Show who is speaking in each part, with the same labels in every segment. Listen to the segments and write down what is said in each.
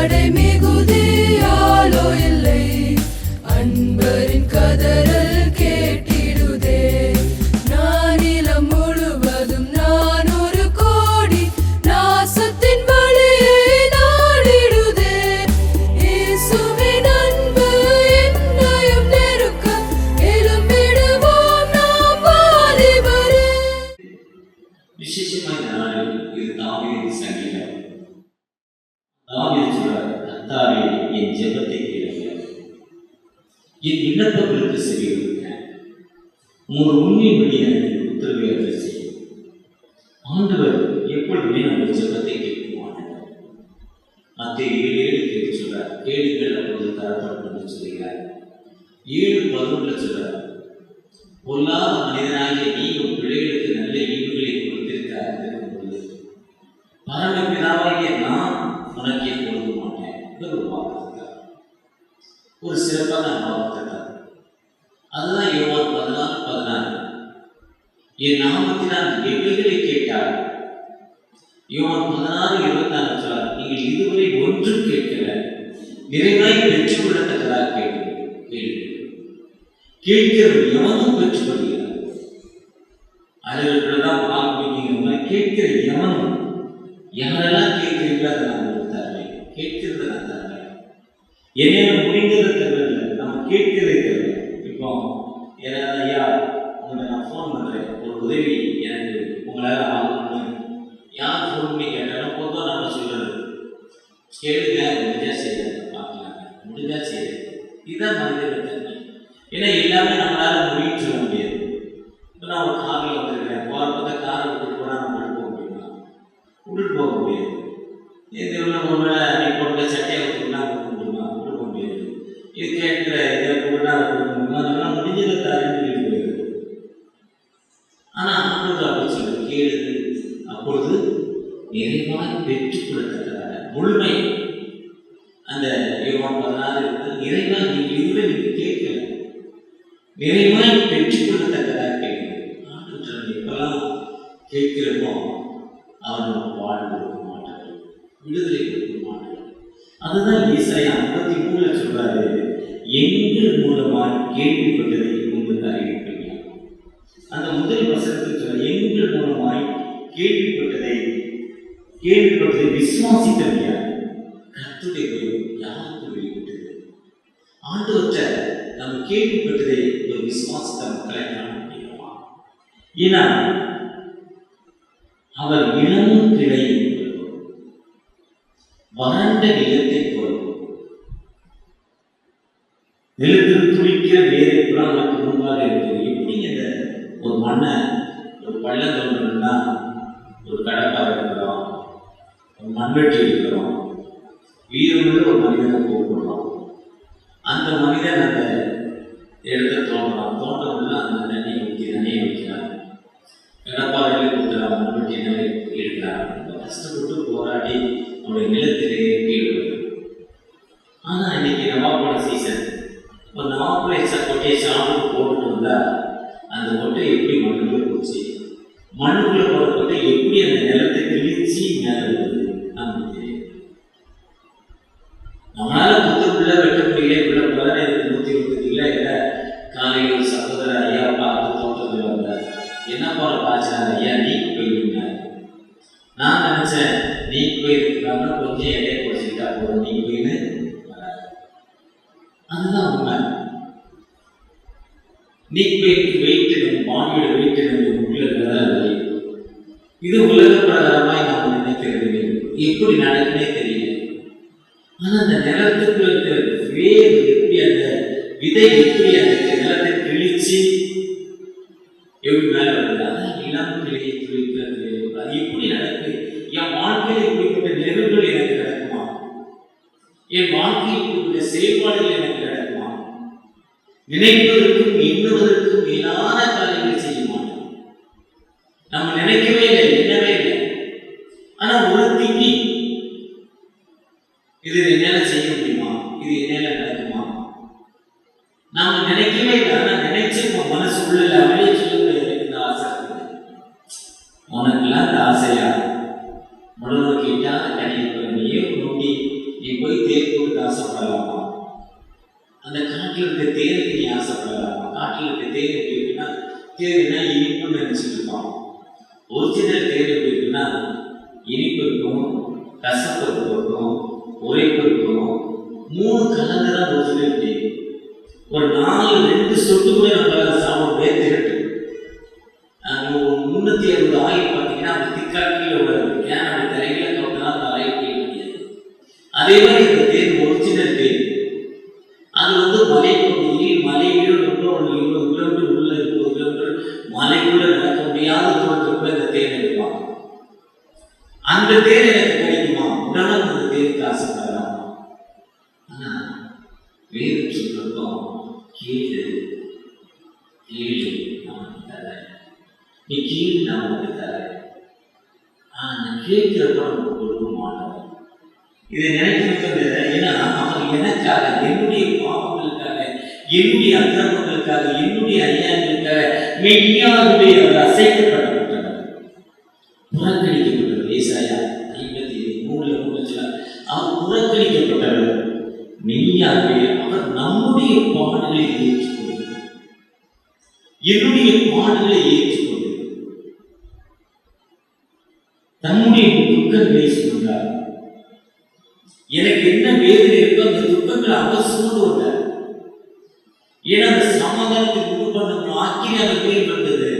Speaker 1: படை மிகுதியாலோ இல்லை, அன்பரின் கதறல் கேட்டிடுதே. நானிலம் முழுவதும் 400 கோடி நாசத்தின் வழியை நாடிடுதே. இயேசுவின் அன்பு என்னையும் நெருக்க எழும்பிடுவோம் நாம் வாலிபரே.
Speaker 2: விசேஷமான நாளில் இது தாவீதின் சங்கீதம். தாவீது சொல்றார், கர்த்தாவே என் ஜெபத்தை கேளுங்க, என் விண்ணப்பங்களுக்கு செவி கொடுங்க, உங்கள் உண்மையின்படி எனக்கு உத்தரவை அருள் செய்யும். ஆண்டவர் எப்பொழுதுமே நம்ம ஜெபத்தை கேட்குவாங்க. மத்திய 7:7 கேட்டு சொல்றார், கேளுங்கள் அப்பொழுது தரப்படும் என்று சொல்கிறார். 7:11 சொல்றார், பொல்லாத மனிதனாகிய நீ உன் பிள்ளைகளுக்கு நல்ல ஈவுகளை கொடுத்திருக்கிறார் பொழுது பரமபிதாவாகிய நான் உனக்கே கொடுக்க மாட்டேன். ஒரு வாக்கு, ஒரு சிறப்பான வாக்கு. அதுதான் யோவான் 14:16. என் நாமத்தினால் எவைகளை கேட்டார். யோவான் 16:24 சொல்றார், நீங்கள் இதுவரை ஒன்றும் கேட்கல, நிறைவாய் பெற்றுக் கொள்ளத்தக்கதாக கேட்கிறேன். கேட்கிறவர் எவனும் பெற்றுக் கொள்கிறார். அலுவலர்கள்தான் பால் குடிக்கிற மாதிரி கேட்கிற எவனும், யாரெல்லாம் கேட்கிறீங்களோ அதை நான் உங்களுக்கு தருவேன், கேட்கிறத நான் தருவேன். என்னென்ன முடிந்ததை தருவதில்லை, நம்ம கேட்கிறதை தருவேன். இப்போ ஏதாவது ஐயா உங்களை நான் ஃபோன் பண்ணுறேன், ஒரு உதவி எனக்கு உங்களால் ஆகணும், யார் ஃபோன் பண்ணி கேட்டாலும் பொதுவாக நம்ம சொல்கிறது, கேளுங்க, முடிஞ்சா செய்யறது, பார்க்கலாங்க, முடிஞ்சா செய்யறது. இதுதான் மனிதர்கள் தன்மை. ஏன்னா எல்லாமே நம்மளால முடியும்னு சொல்ல முடியாது. இப்போ நான் ஒரு காரில் வந்துருக்கிறேன், போகிறப்ப காரை விட்டுட்டு போனால் நம்ம விட்டு போக முடியுமா? விட்டுட்டு போக முடியாது. இது ஒரு வேளை நீ போட்டு சட்டையை விட்டுனா விட்டு முடியுமா? விட்டு போக முடியாது. இது கேட்கிற இதை போட்டுனா விட்டு முடியுமா? அதெல்லாம் முடிஞ்சதை தாரின்னு சொல்லி போயிடுது. ஆனால் ஆண்டவர் அப்படி சொல்லி கேளுது, அப்பொழுது நிறைவாக பெற்றுக் கொடுத்ததாக முழுமை. அந்த யோவான் 16 நிறைவாக நீங்கள் இதுவே நீங்கள் கேட்கல, நிறைவாய் பெற்றுக் கொள்ளத்தக்கதாக கேட்கிறேன். ஆண்டவர் எப்பெல்லாம் கேட்கிறோமோ அவர் நமக்கு வாழ்வு கொடுக்க மாட்டார், விடுதலை கொடுக்க மாட்டார். அதுதான் ஏசாயா 53 சொல்றாரு, எங்கள் மூலமாய் கேள்விப்பட்டதை உங்களுக்கு அறிவிப்பீங்க. அந்த முதல் வசனத்தில் சொல்ற, எங்கள் மூலமாய் கேள்விப்பட்டதை விசுவாசித்தவங்க கர்த்தருடைய யாருக்கு வெளிப்பட்டது? ஆண்டவற்ற நம்ம கேள்விப்பட்டதை ஒரு விசுவாசித்த மக்களை காண முடியுமா? ஏன்னா அவர் இளமும் கிளை வறண்ட நிலத்தை போல, நிலத்தில் துடிக்கிற வேரை புறாவுக்கு முன்பாக இருக்கிறது. எப்படி இந்த ஒரு மண்ணை ஒரு பள்ளம் தோன்றா, ஒரு கடப்பாறை இருக்கிறோம், ஒரு மண்வெட்டி இருக்கிறோம், வீரமுள்ள ஒரு மனிதனை கூப்பிடுறோம். அந்த மனிதன் அந்த இடத்தை தோன்றவங்க அந்த தண்ணியை வைக்கிறான், கடப்பாறையிலே கொடுக்குறான், மண்வெட்டி நிலை இருக்கிறான். கஷ்டப்பட்டு போராடி அவனுடைய நிலத்திலேயே கீழே. ஆனால் இன்னைக்கு நவாப்பழ சீசன், இப்போ நவாப்பழ கொட்டையை சாப்பிட்டு போட்டுட்டு வந்தா அந்த கொட்டை எப்படி மண்ணுக்குள்ள போச்சு, மண்ணுக்குள்ள போகிற கொட்டை எப்படி அந்த நிலத்தை கிழிச்சு மேலே வருது நமக்கு தெரியும். நம்மளால புத்தக்குள்ள வெட்ட முடியல, உள்ள 1,120 இல்லை. காலையில் ஒரு சகோதரர் ஐயா பார்த்து தோட்டத்தில் வந்தார். என்ன போல பாய்ச்சினாங்க, ஐயா நீக்கு போயிருந்தாங்க. நான் நினைச்சேன் நீக்கு போயிருக்காங்க, கொஞ்சம் எடையை குறைச்சிக்கிட்டா போதும், நீக்கு போயின்னு வராது. அதுதான் உண்மை. நீக்கு போயிருக்கு வெயிட்டு, நம்ம பாடியோட வெயிட்டு நம்ம உள்ள இருக்கிறதான் இல்லை. இது உலக பிரகாரமாய் நாம் நினைக்கிறது எப்படி நடக்குன்னே தெரியல. ஆனால் அந்த நிலத்துக்குள்ள இருக்கிற வேர் எப்படி, அந்த விதை எப்படி அந்த நிலத்தை கிழிச்சு எப்படி மேலே வருது, அதான் இளம் கிளையை துளிக்கிறது. அது எப்படி நடக்குது? என் வாழ்க்கையில் இப்படிப்பட்ட நெருங்கல் எனக்கு நடக்குமா? என் வாழ்க்கையில் இப்படிப்பட்ட செயல்பாடுகள் எனக்கு நடக்குமா? நினைப்பதற்கும் எண்ணுவதற்கும் மேலான காரியங்களை செய்ய மாட்டோம். நம்ம நினைக்கவே இல்லை, எண்ணவே இல்லை. ஆனால் ஒரு திங்கி இது என்னால செய்ய முடியுமா, இது என்னால நடக்குமா, நாம நினைக்கவே இல்லை. ஆனால் நினைச்சு மனசு உள்ள அவளே சொல்லுங்க, எனக்கு இந்த ஆசை இருக்குது, உனக்குலாம் இந்த ஆசையா, முழுவதும் கேட்டா கணிப்பு நீயே நோக்கி நீ போய் தேன் போட்டு ஆசைப்படலாமா? அந்த காட்டில் இருக்க தேனுக்கு நீ ஆசைப்படலாமா? காட்டில் இருக்க தேன் எப்படி இருக்குன்னா, தேன்னா இனிப்புன்னு நினைச்சிட்டு இருக்கோம். ஒரிஜினல் தேன் எப்படி இருக்குன்னா, இனிப்பு இருக்கும், கசப்பு இருக்கும், உரைப்பு இருக்கும், 3 கலந்துதான் ஒரிஜினல் தேன். ஒரு 4-2 சொட்டு கூட நம்மளால சாப்பிட முடியாது. 360 ஆயில் பார்த்தீங்கன்னா அந்த திக்கா கீழே வருது. ஏன் அந்த தலையில கவுட்டா அந்த ஆயில் கீழே முடியாது. அதே மாதிரி இந்த தேன் ஒரிஜினல் தேன். அது மலைப்பகுதியில் மலையில ரொம்ப ஒரு 20 கிலோமீட்டர் உள்ள 20 கிலோமீட்டர் மலைக்குள்ள நடக்க முடியாத தூரத்துக்குள்ள இந்த தேன் எடுப்பாங்க. அந்த தேன் எனக்கு கிடைக்குமா? உடனே அந்த தேனுக்கு ஆசைப்படலாம். ஆனா வேறு சொல்றதும் கேளு கேளு நமக்கு தர, நீ கேள்வி நான் உனக்கு தரேன். நான் கேட்கிறப்ப நமக்கு கொடுக்க மாட்டோம். இதை நினைக்கிறது. ஏன்னா அவர் எனக்காக, என்னுடைய பாவங்களுக்காக, என்னுடைய அக்கிரமங்களுக்காக, என்னுடைய அநியாயங்களுக்காக மெய்யாகவே அவர் அசைக்கப்பட்டவர், புறக்கணிக்கப்பட்டவர். ஏசாயா 53:3 அவர் புறக்கணிக்கப்பட்டவர். மெய்யாகவே அவர் நம்முடைய பாடுகளை ஏற்றுக்கொண்டார். என்னுடைய பாடுகளை ஏற்றுக்கொண்டு தன்னுடைய துக்கங்களை சொன்னார். எனக்கு என்ன வேதனை இருக்கோ அந்த துக்கங்களை அவர் சுமந்து வந்தார். ஏன்னா அந்த சமாதானத்துக்கு உண்டு பண்ண ஆக்கினை அவர் மேல் வந்தது.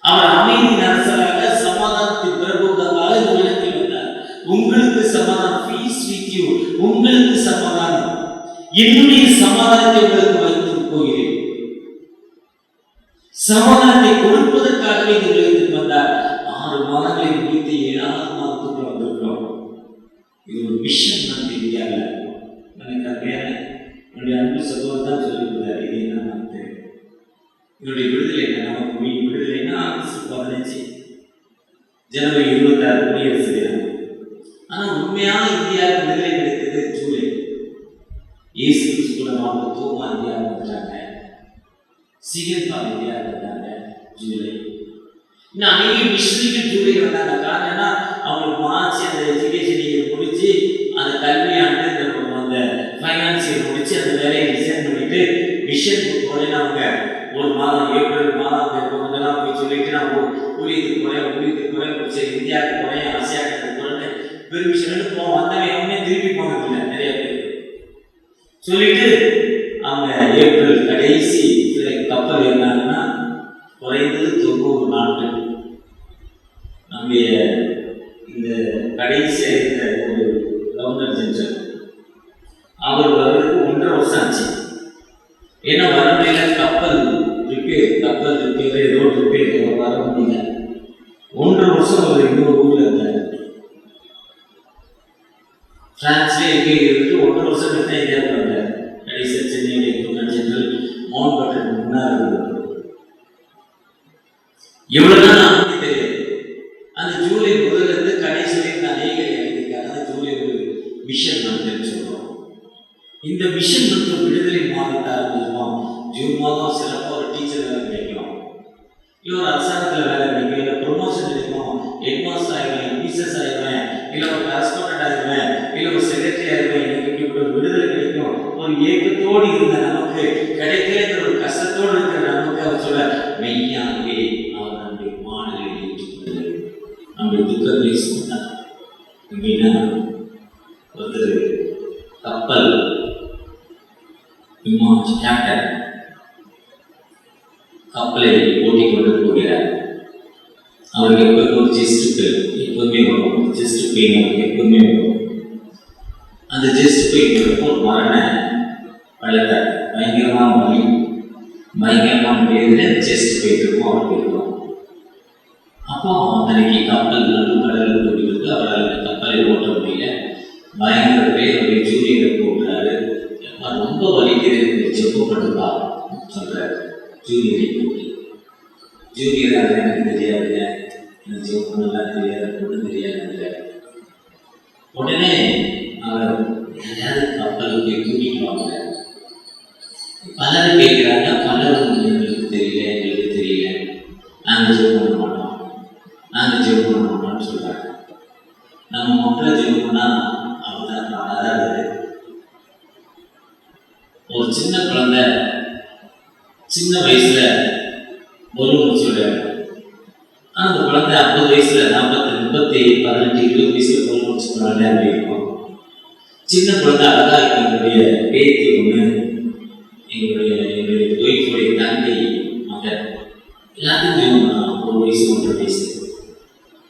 Speaker 2: அவர் அமைதியின் அரசராக, சமாதானத்தின் பிரபுக்களாக இந்த உலகத்தில் வந்தார். உங்களுக்கு சமாதானம், பீஸ் வித் யூ, உங்களுக்கு சமாதானம், என்னுடைய சமாதானத்தை உங்களுக்கு வைத்து போகிறேன். சமாதானத்தை கொடுப்பதற்காகவே இந்த உலகத்தில் வந்தார். 6 மாதங்களை முடித்து 7வது மாதத்துக்குள்ள வந்திருக்கிறோம். இது ஒரு விஷயம் தான் தெரியாத எனக்கு அருமையான என்னுடைய அன்பு சகோதரர் தான் சொல்லியிருந்தார். இது என்ன நமக்கு என்னுடைய விடுதலை என்ன, நமக்கு விடுதலைன்னா ஆகஸ்ட் 15 ஜனவரி 26 குடியரசு தினம். ஆனால் உண்மையான இந்தியாவுக்கு விடுதலை கிடைத்தது ஜூலை. இயேசு கிறிஸ்து கூட வாழ்ந்த தோமா இந்தியாவுக்கு வந்துட்டாங்க, சிகன்பால் இந்தியாவுக்கு வந்தாங்க ஜூலை. இன்னும் அநேக மிஷனரிகள் ஜூலை வந்தாங்க. காரணம்னா அவங்களுக்கு மார்ச் அந்த எஜுகேஷன் முடிச்சு அந்த கல்வியாண்டு அந்த ஃபைனான்சியல் முடிச்சு அந்த வேலையை ரிசைன் பண்ணிட்டு மிஷனுக்கு போனேன்னு அவங்க ஒரு மாதம் ஏப்ரல் மாதம் இதெல்லாம் போய் சொல்லிட்டு நான் ஊழியத்துக்கு போறேன் சரி இந்தியாவுக்கு போறேன், ஆசியாவுக்கு போறேன்னு பெருமிஷன் போவோம். வந்தவன் எவனே திருப்பி போனதில்லை. நிறைய பேர் சொல்லிட்டு அவங்க ஏப்ரல் கடைசி கப்பல் ஏறினாங்கன்னா குறைந்தது 90 நாட்கள். நம்முடைய இந்த கடைசியாக இருந்த ஒரு கவர்னர் ஜெனரல் அவர் வர்றதுக்கு 1.5 வருஷம் ஆச்சு. ஏன்னா வர முடியல, கப்பல் ரிப்பேர் ஏதோ ரிப்பேர் வர முடியல. 1.5 வருஷம் அவர் இன்னொரு ஊரில் இருந்தார். பிரான்ஸ்லேயே எங்கே இருந்து 1.5 வருஷம் தான் இந்தியாவுக்கு வந்தார். கடைசியாக சென்னையுடைய கவர்னர் ஜெனரல் மவுண்ட் பேட்டன் முன்னாள் இருந்தார். எவ்வளவுதான் நமக்கு தெரியாது. அந்த ஜூலை முதலிருந்து கடைசி வரைக்கும் அநேக எழுதியிருக்காங்க. ஜூலை ஒரு மிஷன் நம்ம சொல்றோம். இந்த மிஷன் விடுதலை மாதத்தை ஆரம்பிச்சிருக்கோம். ஜூன் மாதம் சிறப்பாக ஒரு டீச்சர் வேலை கிடைக்கும், இல்லை ஒரு அரசாங்கத்தில் வேலை கிடைக்கும், இல்லை ப்ரொமோஷன் கிடைக்கும், ஹெட் மாஸ்டர் ஆகிடுவேன், டீச்சர்ஸ் ஆகிடுவேன், இல்லை ஒரு கரஸ்பாண்டன்ட் ஆகிடுவேன், இல்லை ஒரு செக்ரட்டரி ஆகிடுவேன். எனக்கு இப்படி ஒரு விடுதலை கிடைக்கும். ஒரு ஏக்கத்தோடு இருந்த நமக்கு கிடைக்கிற ஒரு கஷ்டத்தோடு இருக்கிற நமக்கு அவர் சொல்ல மெய்யாகவே அவர் நம்முடைய மாடலை ஏற்றுக்கொண்டு நம்முடைய துக்கங்களை சொன்னார். எப்படின்னா ஒருத்தர் கப்பல் விமானம் கேப்டன் கப்பலை ஓட்டி கொண்டு போகிறார். அவருக்கு எப்போதும் ஒரு செஸ்ட் எப்போதுமே வரும், செஸ்ட் பெயின் அவருக்கு எப்போதுமே வரும். அந்த செஸ்ட் பெயின் வரப்போ ஒரு மரண பள்ளத்தாக்கு, பயங்கரமான வலி, பயங்கரமான வேதனை, செஸ்ட் பெயின் இருக்கும் அவருக்கு இருக்கும். அப்போ அன்றைக்கு கப்பல் கடலில் போயிட்டு அவரால் கப்பலை ஓட்ட முடியல, பயங்கர பேருடைய ஜூனியரை போடுறாரு. ரொம்ப வலிக்கிறது, செப்பப்பட்டுப்பா சொல்றாரு. ஜூனியரை கூட்டி ஜூனியர் அது எனக்கு தெரியாதுங்க, எனக்கு செப்பு நல்லா தெரியாது, ஒன்றும் தெரியாதுங்க. உடனே அவர் யாராவது கப்பலுக்கு போய் கூட்டிட்டு வாங்க. பலரும் கேட்குறாங்க, பலரும் எங்களுக்கு தெரியல, நாங்கள் ஜெபம் பண்ண மாட்டோம் சொல்கிறாங்க. நம்ம மக்களை ஜெபம் பண்ணால் அவர் தான் அதாவது ஒரு சின்ன குழந்தை சின்ன வயசுல ஒரு முடிச்சு விளையாடும். அந்த குழந்தை 50 வயசுல 40 30 18 20 வயசுல ஒரு முடிச்சு விளையாடி இருக்கும். சின்ன குழந்தை அழகா எங்களுடைய பேத்தி ஒண்ணு, எங்களுடைய ஒய்ஃபுடைய தங்கை மகன் எல்லாத்தையும் ஒரு வயசு 1.5 வயசு.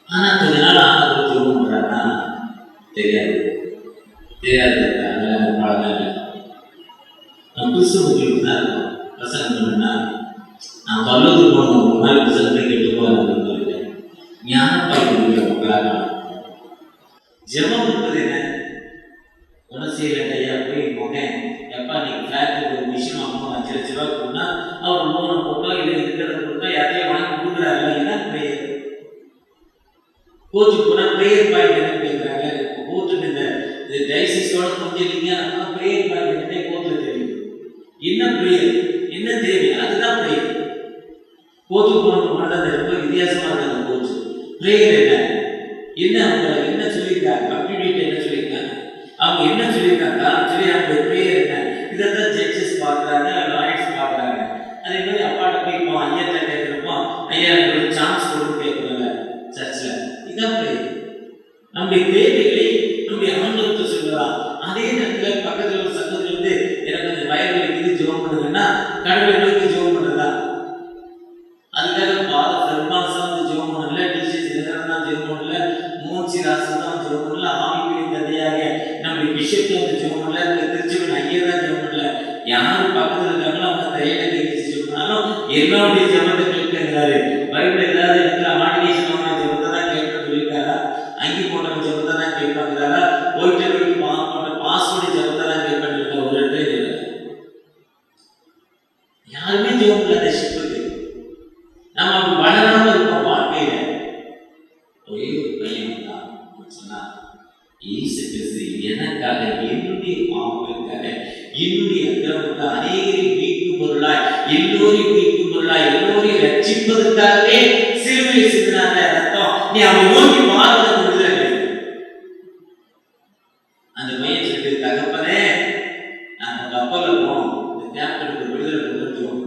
Speaker 2: ஆனா கொஞ்ச நாள் ஆனது ஜோம் பண்றாங்கன்னா தெரியாது பழகாங்க. நான் கிறிஸ்துவங்களுக்கு தான் இருக்கும் பிரசங்கம் பண்ணா நான் பல்லது போனோம் ஒரு நாள் பிரசங்கத்தை கெட்டு போகிறேன். ஞானப்பாய்க்கு மக்களாக ஜெபம் என்பது என்ன? குணசீலையா போய் மகன் எப்பா நீ ஃபிளாட்டுக்கு ஒரு மிஷின் வாங்கணும் 5 லட்ச ரூபா கொடுத்தா அவர் லோனை போட்டோ இல்லை இருக்கிறத கொடுத்தா யாரையும் வாங்கி கொடுக்குறாங்க. என்ன ப்ரேயர் கோச்சுக்கு போனால் ப்ரேயர் பாயிண்ட் என்ன கேட்குறாங்க? கோர்ட்டுக்கு இந்த டைசிஸோட கொஞ்சம் இல்லைங்க ப்ரேயர் பாயிண்ட் என்னே கோர்ட்டில் தெரியும். என்ன ப்ரேயர் என்ன தேவை? அதுதான் ப்ரேயர். கோச்சுக்கு போனவங்க பண்ணுறது ரொம்ப வித்தியாசமாக இருக்காங்க. கோச்சு ப்ரேயர் என்ன அவங்க என்ன சொல்லியிருக்காங்க? கம்ப்யூட்டர் என்ன சொல்லியிருக்காங்க? அவங்க என்ன சொல்லியிருக்காங்க சொல்லி அவங்க ப்ரேயர் என்ன? இதைத்தான் ஜட்ஜஸ் பார்க்குறாங்க, லாயர்ஸ் பார்க்குறாங்க. அதே மாதிரி அப்பாட்ட போய் ஐயா கேட்குறப்போ ஐயா எனக்கு சான்ஸ் கொடுத்து கேட்குறாங்க சர்ச்சில். இதான் ப்ரேயர். நம்முடைய தேவைகளை நம்முடைய ஆண்டவர்கிட்ட சொல்லலாம். அதே நேரத்தில் பக்கத்தில் ஒரு சங்கத்தில் இருந்து எனக்கு அந்த வயல்வெளிக்கு ஜெபம் பண்ணுங்கன்னா கடவுளை நோக்கி ஜெபம் பண்ணுறதா? அதுக்காக பெருமாசம் வந்து ஜெபம் பண்ணல, டிசிஎஸ் எதிரான ஜெபம் பண்ணல, மூச்சு ராசம் தான் ஜெபம் பண்ணல, ஆவிக்குரிய தந்தையாக நம்முடைய பிஷப்ல வந்து ஜெபம் பண்ணல, திருச்சிவன் ஐயர் தான் ஜெபம் பண்ணல. யாரும் பக்கத்தில் இருக்காங்களோ அவங்க தையில கேட்டு ஜெபம் பண்ணாலும் என்னுடைய ஜெபத்தை கேட்கிறாரு. பைபிள் ஏதாவது இடத்துல மாடிவேஷன் ஜெபத்தை தான் கேட்கணும்னு சொல்லியிருக்காரா? அங்கி போட்ட ஜெபத்தை தான் கேட்பாங்கிறாரா? போயிட்டு போட்ட பாஸ்வேர்டு ஜெபத்தை தான் கேட்பாங்க. ஒரு இடத்துல யாருமே ஜெபம் பண்ணல. ஷிப்புக்கு நம்ம அப்படி வளராம இருக்கோம். வாழ்க்கையில ஒரே ஒரு பையன் தான் சொன்னா இயேசு கிறிஸ்து எனக்காக என்னுடைய பாவங்களுக்காக என்னுடைய அக்கிரமத்துக்கு அநேகரையும் மீட்கும் பொருளாய் எல்லோரையும் மீட்கும் பொருளாய் எல்லோரையும் ரட்சிப்பதற்காகவே சிலுவையில் சிந்தினாங்க ரத்தம். நீ அவனை நோக்கி பார்வதை விடுதலை. அந்த பையன் சொல்லிட்டு தகப்பனே நாங்கள் கப்பலில் போனோம், இந்த கேப்டனுக்கு விடுதலை கொடுத்தோம்.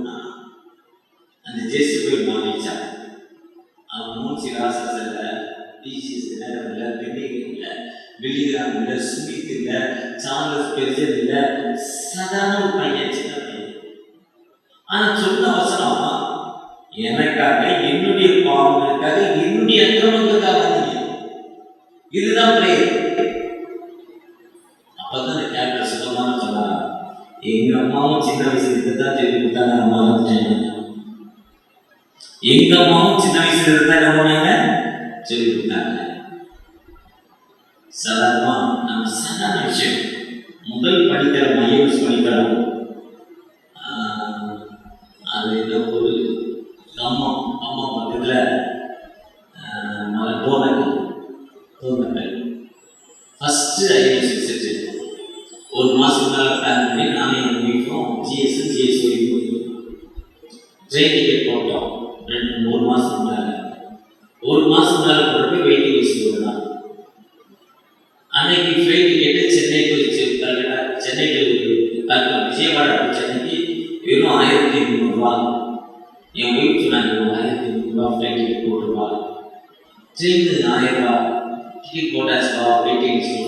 Speaker 2: அந்த ஜெஸ்ட் போய் மாறிச்சான். அவன் மூச்சு ராசஸ் இல்லை, டிசிஎஸ் இல்லை, பெண்ணிகள் இல்லை, வில்லிகிராம் இல்லை, சுமித் இல்லை, சார்லஸ் பெர்ஜன் இல்லை, சாதாரண ஒரு பையன், சின்ன பையன். ஆனால் சொன்ன வசனம் எனக்காக என்னுடைய பாவங்களுக்காக என்னுடைய அக்கிரமங்களுக்காக வந்தீங்க. இதுதான் பிரேயர். அப்பதான் அந்த கேப்டர் சுத்தமான சொன்னாங்க, எங்க அம்மாவும் சின்ன வயசுல தான் சொல்லி கொடுத்தாங்க. அம்மா எங்க அம்மாவும் சின்ன வயசுல இருந்தா என்ன பண்ணாங்க சொல்லி கொடுத்தாங்க. சாதாரணமா நம்ம சாதாரண விஷயம் முதல் படிக்கிற மையோஸ் படிக்கிறோம். அது என்ன ஒரு அம்மா பக்கத்தில் தோணக்கல் ஃபஸ்ட்டு ஐஎஸ் ரிசர்ச் ஒரு மாதம் மேலே பிளான் பண்ணி நானே எங்கள் வீட்டும் ஜிஎஸ் ட்ரெயின் டிக்கெட் போட்டோம். 1 மாதம் மேலே போட்டு வெயிட்டிங் லிஸ்ட் போடலாம். அன்னைக்கு ஃப்ளைட் டிக்கெட்டு சென்னைக்கு விஜயவாடா சென்னைக்கு வெறும் 1500 ரூபா. என் ஒய்ஃப் சொன்னாங்க 1500 ரூபா ஃப்ளைட் டிக்கெட் போட்டுருவா. ட்ரெயின் 1000 ரூபா டிக்கெட் போட்டாச்சுவா. வெயிட்டிங் லிஸ்ட்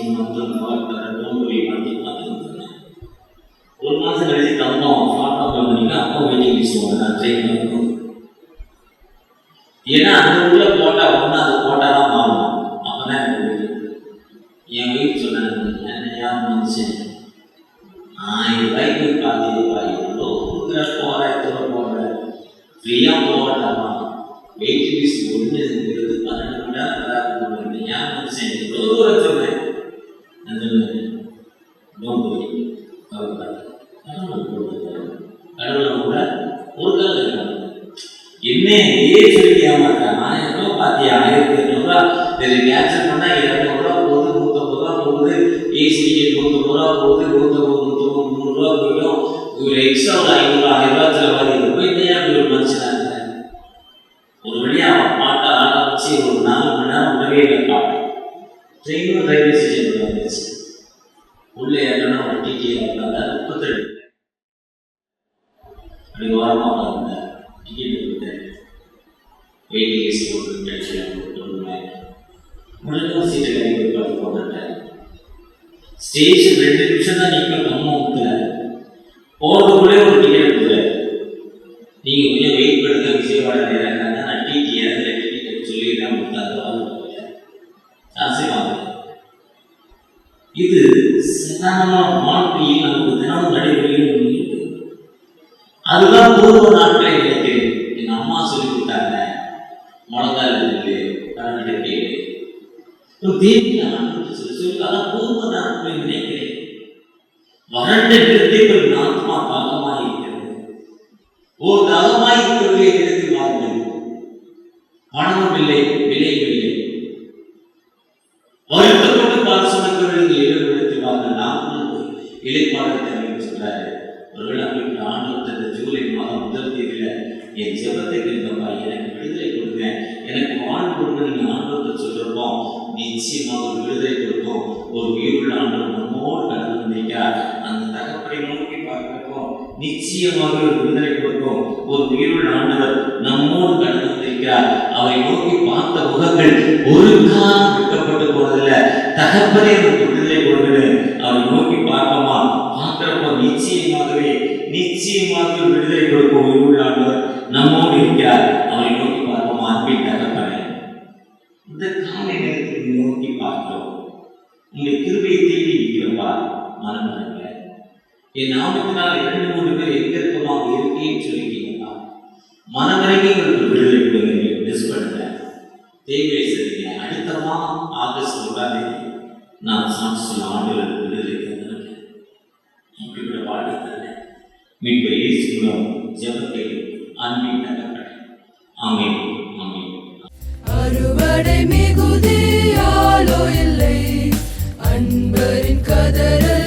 Speaker 2: ஒரு மாதம் கழிச்சு தந்தோம். பிளாட்ஃபார்ம் பண்ணிங்க அப்போ வெயிட்டிங் லிஸ்ட் போடுறேன் ட்ரெயின் வந்து. ஏன்னா அந்த உள்ள போட்டா ஒன்று அது போட்டால் தான் மாறும். அப்போதான் எனக்கு என் ஒய்ஃப் சொன்னாங்க என்னையா மனுஷன் 1000 ரூபாய்க்கு பார்த்துப்பா எவ்வளோ கொடுக்குற போகிற எத்தனை போடுற ஃப்ரீயாக போகட்டாமா. வெயிட்டிங் லிஸ்ட் ஒன்று இருக்கிறது 12 மணி நேரம் ஏன் மனுஷன் எவ்வளோ தூரம் சொல்கிறேன். கடவுளை கூட ஒரு கால என்ன சொல்லி ஏமாட்டான். 1000 ரூபா பார்த்தியா 1800 ரூபா கேன்சல் பண்ணா 200 ரூபா போகுது, 150 ரூபா போகுது, ஏசி டிக்கெட் 150 ரூபா போகுது, 150 ரூபா போயிடும். எக்ஸ்ட்ரா ஒரு 500 1000 ரூபா செலவாதி போய் ஒரு மனுஷனாங்க. ஒரு வழியாக அவன் பாட்டை ஆரம்பிச்சு ஒரு 4 மணி நேரம் உடவே இல்லை பாட்டு. ட்ரெயினும் ரயில்வே ஸ்டேஷன் வந்துச்சு. வந்தார் 32 அப்படி ஓரமாக வந்தார். டிக்கெட் கொடுத்தார். வெயிட்டிங் லிஸ்ட் போட்டு கட்சியில் முழுக்க சீட்டை கட்டி போட்டுட்டார். ஸ்டேஜ் 2 நிமிஷம் தான் நிற்க நம்ம ஊற்றுறாரு. போகிறதுக்குள்ளே ஒரு டிக்கெட் கொடுக்குறாரு. நீங்கள் கொஞ்சம் வெயிட் பண்ணுங்க, விஜயவாடா நேரம் நான் டிடிஆர் டிக்கெட் சொல்லிடுறேன் கொடுத்தாங்க. காசே வாங்க. இது சாதாரணமாக வாழ்க்கையில் நமக்கு தினமும் நடைபெறுகிறது. அதுதான் பூர்வ நாட்களை நினைக்கிறேன். எங்கள் அம்மா சொல்லி கொடுத்தாங்க, முழங்கால் கரண்டே தேவியில் ஆண்டு சொல்லி அதான் பூர்வ நாட்களை நினைக்கிறேன். வறண்ட நிலத்தை ஒரு ஆத்மா தாகமாக இருக்கிறது. ஒரு தாகமாக இருக்கிறது இடத்தில் வாழ்ந்தது. பணமும் இல்லை, விலையும் இல்லை. வருத்தப்பட்டு பால் சொன்னவர்கள் இடத்தில் வாழ்ந்த நாம இலைப்பாடல் தெரிவித்து சொல்றாரு. ஒருவேளை அப்படி ஆண்டு ஜூலை மாதம் 1 தேதியில என் ஜெபத்தை கேட்கப்பா, எனக்கு விடுதலை கொடுங்க, எனக்கு வாழ் கொடுங்க, நீங்க ஆண்டவத்தை சொல்றப்போம் நிச்சயமாக ஒரு விடுதலை கொடுக்கும். ஒரு உயிருள்ள ஆண்டவர் நம்மோடு கடந்து வந்திருக்கிறார். அந்த தகப்பனை நோக்கி பார்க்கிறப்போ நிச்சயமாக ஒரு விடுதலை கொடுக்கும். ஒரு உயிருள்ள ஆண்டவர் நம்மோடு கடந்து வந்திருக்கிறார். அவரை நோக்கி பார்த்த முகங்கள் ஒரு காலம் வெட்கப்பட்டு போனதில்ல. தகப்பனே ஒரு விடுதலை கொடுக்குது. அவரை நோக்கி பார்க்கமா, பார்க்கிறப்போ நிச்சயமாக விடுதலை கொடுக்கும். உயிருள்ள ஆண்டவர் நம்மோடு இருக்கிறார். அவரை நோக்கி பார்ப்போமா, அன்பின் தகப்பனே, இந்த காலை நேரத்தில் நோக்கி பார்க்கிறோம். உங்களுடைய கிருபையை தேடி இருக்கிறப்பா, மனமரங்க என் நாமத்தினால் 2-3 பேர் எங்க இருக்கமாக இருக்கேன்னு சொல்லிட்டீங்கப்பா. மனமரங்கி உங்களுக்கு விடுதலை கொடுங்க. மிஸ் பண்ணுங்க, தேவையை சரிங்க. அடுத்த மாதம் ஆகஸ்ட் 1 நான் சாட்சி ஆண்டுகளுக்கு விடுதலை தந்திருக்கேன். இப்படிப்பட்ட வாழ்க்கை தந்தேன். மீட்பை இயேசு மூலம் ஜெபத்தை அன்பின் தகப்பனே. ஆமென், ஆமென்.
Speaker 1: அறுவடை மிகுதியாலோ இல்லை, அன்பரின் கதறல்